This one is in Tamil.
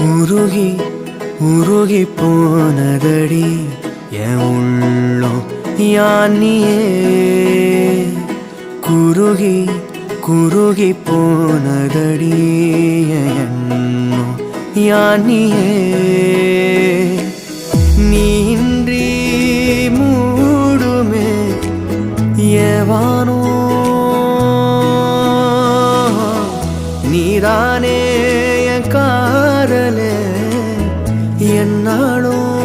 உருகி உருகி போனதடி என் உள்ளம் யானியே குருகி குருகி போனதடி என் எண்ணம் யானியே நீன்றி மூடுமே ஏவானோ நீதானே என் காதலே என்னாலும்